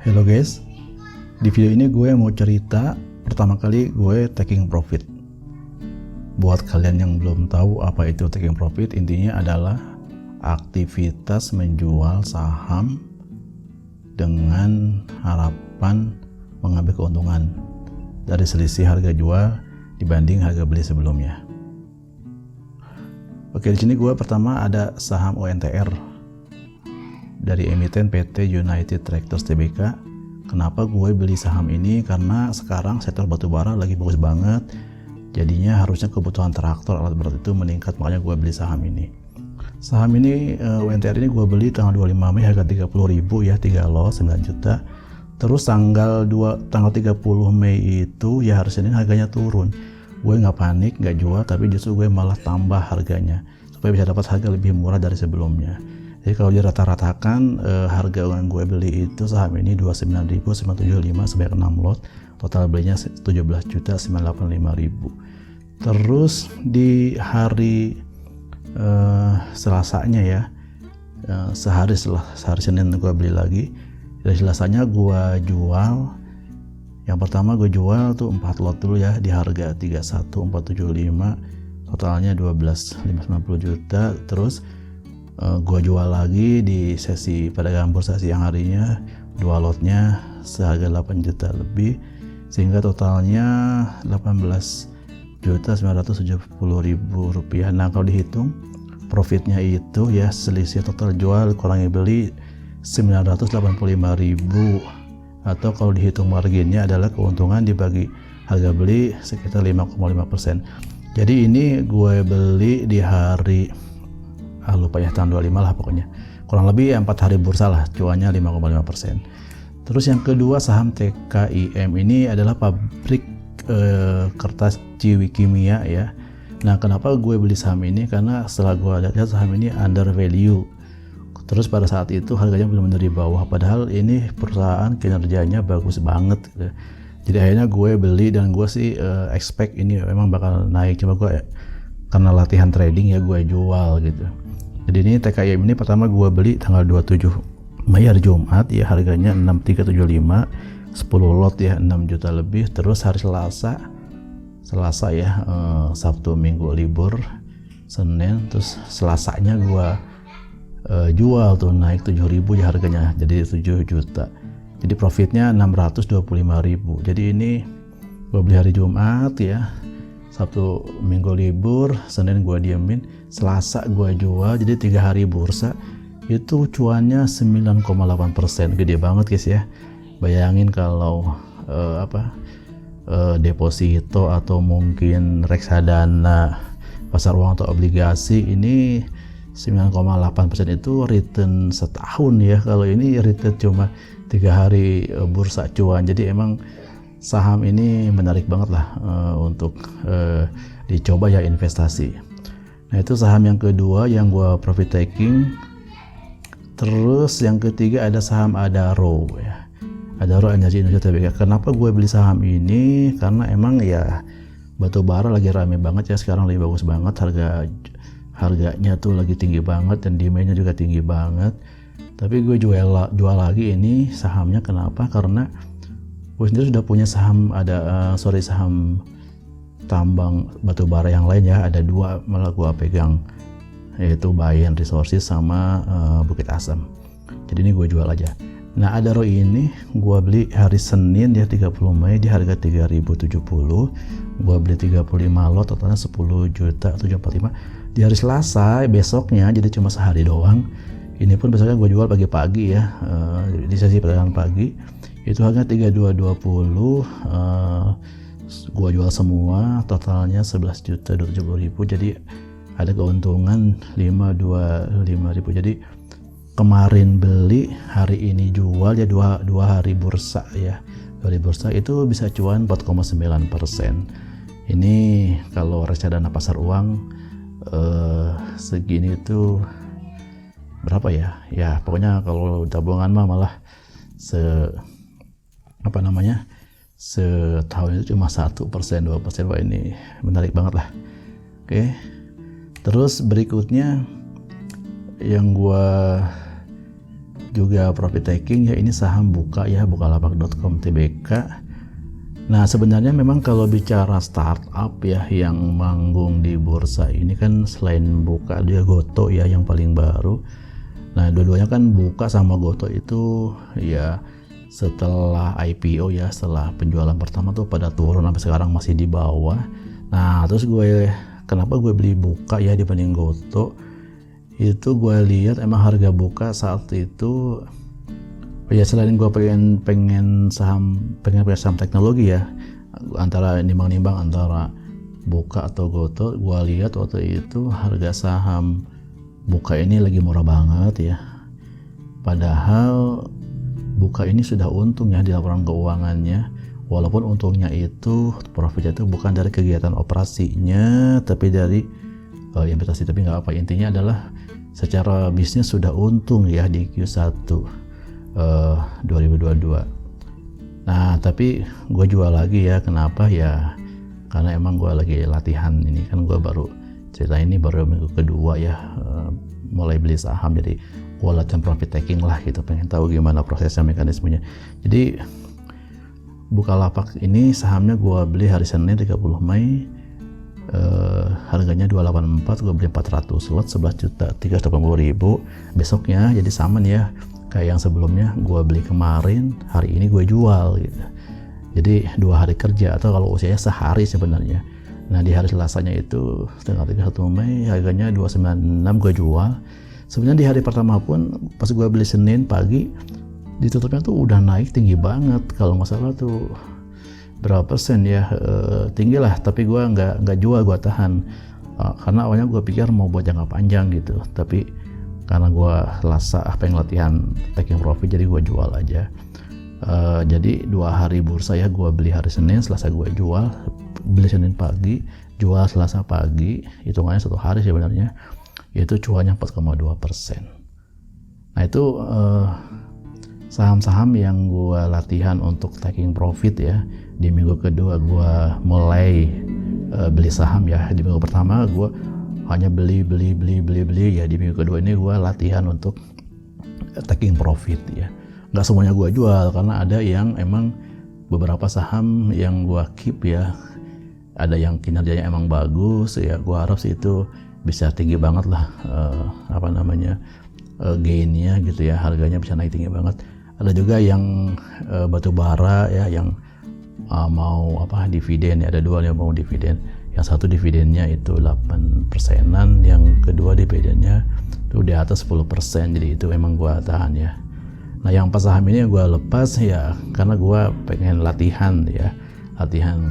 Halo guys, di video ini gue mau cerita pertama kali gue taking profit. Buat kalian yang belum tahu apa itu taking profit, intinya adalah aktivitas menjual saham dengan harapan mengambil keuntungan dari selisih harga jual dibanding harga beli sebelumnya. Oke, di sini gue pertama ada saham ONTR dari emiten PT United Tractors Tbk. Kenapa gue beli saham ini? Karena sekarang sektor batubara lagi bagus banget, jadinya harusnya kebutuhan traktor alat berat itu meningkat, makanya gue beli saham ini. Saham ini ONTR ini gue beli tanggal 25 Mei harga 30.000 ya, 3 lot 9 juta. Terus tanggal 30 Mei itu ya harusnya ini harganya turun. Gue nggak panik, nggak jual, tapi justru gue malah tambah harganya supaya bisa dapat harga lebih murah dari sebelumnya. Jadi kalau dirata-ratakan harga yang gue beli itu saham ini 29.975 sebanyak 6 lot, total belinya 17.985.000. Terus di hari Selasanya ya, sehari Senin gue beli lagi. Dari Selasanya gue jual. Yang pertama gue jual tuh 4 lot dulu ya di harga 31.475, totalnya 12.590 juta. Terus gue jual lagi di sesi perdagangan bursa siang harinya 2 lotnya seharga 8 juta lebih, sehingga totalnya 18.970.000 rupiah. Nah kalau dihitung profitnya itu ya selisih total jual kurangi beli 985.000, atau kalau dihitung marginnya adalah keuntungan dibagi harga beli sekitar 5,5%. Jadi ini gue beli di hari lupa ya, tahun 25 lah pokoknya, kurang lebih 4 hari bursa lah, cuannya 5,5%. Terus yang kedua saham TKIM, ini adalah pabrik kertas Ciwi Kimia ya. Nah kenapa gue beli saham ini? Karena setelah gue lihat saham ini under value. Terus pada saat itu harganya benar-benar di bawah, padahal ini perusahaan kinerjanya bagus banget gitu. Jadi akhirnya gue beli, dan gue sih expect ini memang bakal naik, cuma gue karena latihan trading ya gue jual gitu. Jadi ini TKIM ini pertama gue beli tanggal 27 Mei hari Jumat ya, harganya 6375, 10 lot ya 6 juta lebih. Terus hari Selasa ya, Sabtu Minggu libur, Senin, terus Selasanya gue jual tuh naik 7.000 ya harganya jadi 7 juta. Jadi profitnya 625.000. Jadi ini gue beli hari Jumat ya, Sabtu Minggu libur, Senin gue diemin, Selasa gue jual, jadi 3 hari bursa itu cuannya 9,8%. Gede banget guys ya. Bayangin kalau deposito atau mungkin reksadana, pasar uang atau obligasi, ini 9,8% itu return setahun ya. Kalau ini return cuma 3 hari bursa cuan. Jadi emang saham ini menarik banget lah untuk dicoba ya investasi. Nah itu saham yang kedua yang gua profit taking. Terus yang ketiga ada saham Adaro ya, Adaro Energi Indonesia Tbk. Kenapa gue beli saham ini? Karena emang ya batubara lagi rame banget ya sekarang, lagi bagus banget, harganya tuh lagi tinggi banget dan demandnya juga tinggi banget. Tapi gue jual lagi ini sahamnya. Kenapa? Karena gue sendiri sudah punya saham saham tambang batubara yang lain ya, ada 2 malah gue pegang, yaitu Bayan Resources sama Bukit Asam. Jadi ini gue jual aja. Nah Adaro ini gue beli hari Senin ya 30 Mei di harga 3.070. Gue beli 35 lot, totalnya 10.745. Di hari Selasa besoknya, jadi cuma sehari doang. Ini pun besoknya gue jual pagi-pagi ya, di sesi perdagangan pagi. Itu harga 3220, gue jual semua, totalnya 11.270.000. Jadi ada keuntungan 525.000. Jadi kemarin beli, hari ini jual ya, dua hari bursa ya. 2 hari bursa itu bisa cuan 4,9%. Ini kalau reksadana pasar uang segini itu berapa ya? Ya pokoknya kalau tabungan mah malah setahun itu cuma 1%, 2%. Wah ini menarik banget lah. Oke. Terus berikutnya yang gua juga profit taking ya, ini saham Buka ya, Bukalapak.com Tbk. Nah sebenarnya memang kalau bicara startup ya yang manggung di bursa ini kan selain Buka dia Goto ya yang paling baru. Nah dua-duanya kan Buka sama Goto itu ya setelah IPO ya, setelah penjualan pertama tuh pada turun sampai sekarang masih di bawah. Nah terus kenapa gue beli Buka ya dibanding Goto, itu gue lihat emang harga Buka saat itu ya, selain gue pengen punya saham teknologi ya, antara nimbang-nimbang antara Buka atau Goto, gue lihat waktu itu harga saham Buka ini lagi murah banget ya, padahal Buka ini sudah untung ya di laporan keuangannya, walaupun untungnya itu profitnya itu bukan dari kegiatan operasinya tapi dari investasi, tapi nggak apa, intinya adalah secara bisnis sudah untung ya di Q1 2022. Nah tapi gue jual lagi ya, kenapa ya, karena emang gue lagi latihan, ini kan gue baru cerita ini baru minggu kedua ya mulai beli saham, jadi gue latihan profit taking lah gitu, pengen tahu gimana prosesnya, mekanismenya. Jadi Bukalapak ini sahamnya gue beli hari Senin 30 Mei, harganya 284, gue beli 400 lot 11.380.000. Besoknya jadi sama nih ya kayak yang sebelumnya, gue beli kemarin, hari ini gue jual gitu. Jadi 2 hari kerja, atau kalau usianya sehari sebenarnya. Nah di hari Selasanya itu tanggal 31 Mei harganya 296 gue jual. Sebenarnya di hari pertama pun pas gue beli Senin pagi, ditutupnya tuh udah naik tinggi banget, kalau nggak salah tuh berapa persen ya, tinggi lah, tapi gue nggak jual, gue tahan karena awalnya gue pikir mau buat jangka panjang gitu, tapi karena gue pengen latihan taking profit, jadi gue jual aja. Jadi 2 hari bursa ya, gue beli hari Senin, Selasa gue jual, beli Senin pagi, jual Selasa pagi, hitungannya 1 hari sebenarnya, itu cuannya 4,2%. Nah itu saham-saham yang gue latihan untuk taking profit ya. Di minggu kedua gue mulai beli saham ya. Di minggu pertama gue hanya beli ya. Di minggu kedua ini gue latihan untuk taking profit ya. Nggak semuanya gue jual, karena ada yang emang beberapa saham yang gue keep ya, ada yang kinerjanya emang bagus ya, gue harap sih itu bisa tinggi banget lah gainnya gitu ya, harganya bisa naik tinggi banget. Ada juga yang batu bara ya, yang mau dividen ya, ada 2 yang mau dividen. Yang satu dividennya itu 8%-an, yang kedua dividennya itu di atas 10%, jadi itu emang gua tahan ya. Nah yang pas saham ini gua lepas ya karena gua pengen latihan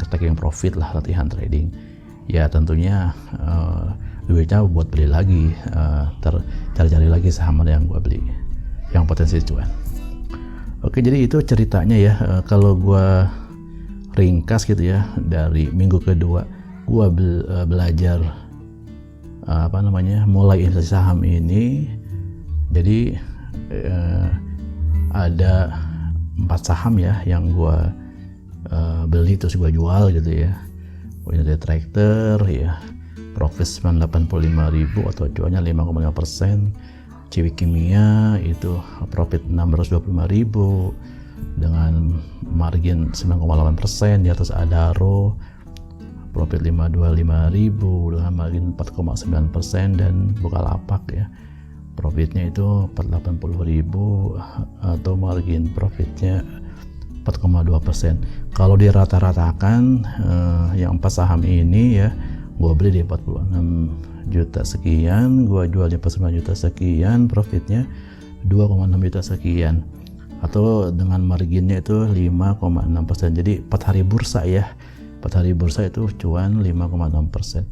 taking profit lah, latihan trading ya, tentunya duitnya buat beli lagi, cari-cari lagi saham yang gua beli yang potensi cuan. Oke, jadi itu ceritanya ya. Kalau gua ringkas gitu ya, dari minggu kedua gua belajar mulai investasi saham ini. Jadi ada 4 saham ya yang gua beli terus gua jual gitu ya. United Tractor ya, profit 985.000 atau cuannya 5,5%. Ciwi Kimia itu profit 625.000 dengan margin 9,8%. Di atas Adaro profit 525.000 dengan margin 4,9%, dan Bukalapak ya profitnya itu 480.000 atau margin profitnya 4,2%. Kalau dirata-ratakan yang 4 saham ini ya, gue beli di 46 juta sekian, gue jual di 49 juta sekian, profitnya 2,6 juta sekian, atau dengan marginnya itu 5,6%. Jadi 4 hari bursa ya, 4 hari bursa itu cuan 5,6%.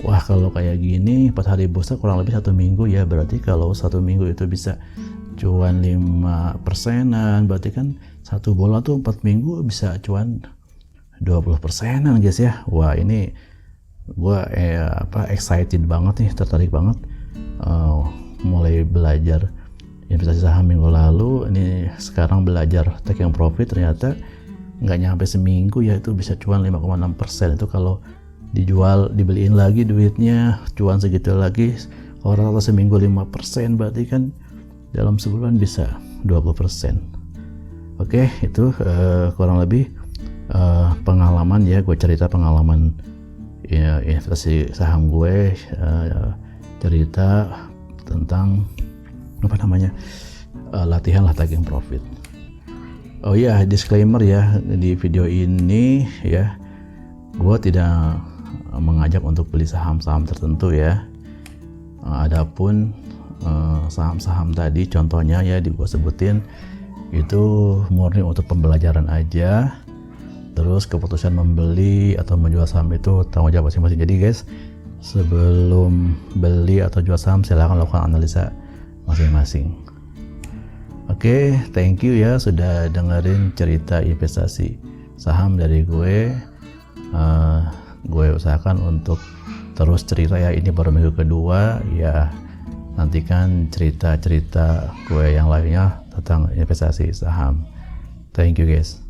Wah kalau kayak gini 4 hari bursa kurang lebih 1 minggu ya, berarti kalau 1 minggu itu bisa cuan 5%-an, berarti kan 1 bulan tuh 4 minggu bisa cuan 20%-an guys ya. Wah ini gue excited banget nih, tertarik banget mulai belajar investasi saham minggu lalu, ini sekarang belajar taking profit, ternyata nggak nyampe seminggu ya itu bisa cuan 5,6%. Itu kalau dijual, dibeliin lagi duitnya cuan segitu lagi, kalau rata seminggu 5%, berarti kan dalam sebulan bisa 20%. Oke, itu kurang lebih pengalaman ya, gue cerita pengalaman ya, investasi saham gue, cerita tentang latihan lah taking profit. Oh iya, disclaimer ya, di video ini ya gue tidak mengajak untuk beli saham-saham tertentu ya. Adapun saham-saham tadi contohnya ya gue sebutin itu murni untuk pembelajaran aja. Terus keputusan membeli atau menjual saham itu tanggung jawab masing-masing. Jadi guys, sebelum beli atau jual saham silahkan lakukan analisa masing-masing. Oke, thank you ya sudah dengerin cerita investasi saham dari gue. Gue usahakan untuk terus cerita ya, ini baru minggu kedua ya, nantikan cerita-cerita gue yang lainnya tentang investasi saham. Thank you guys.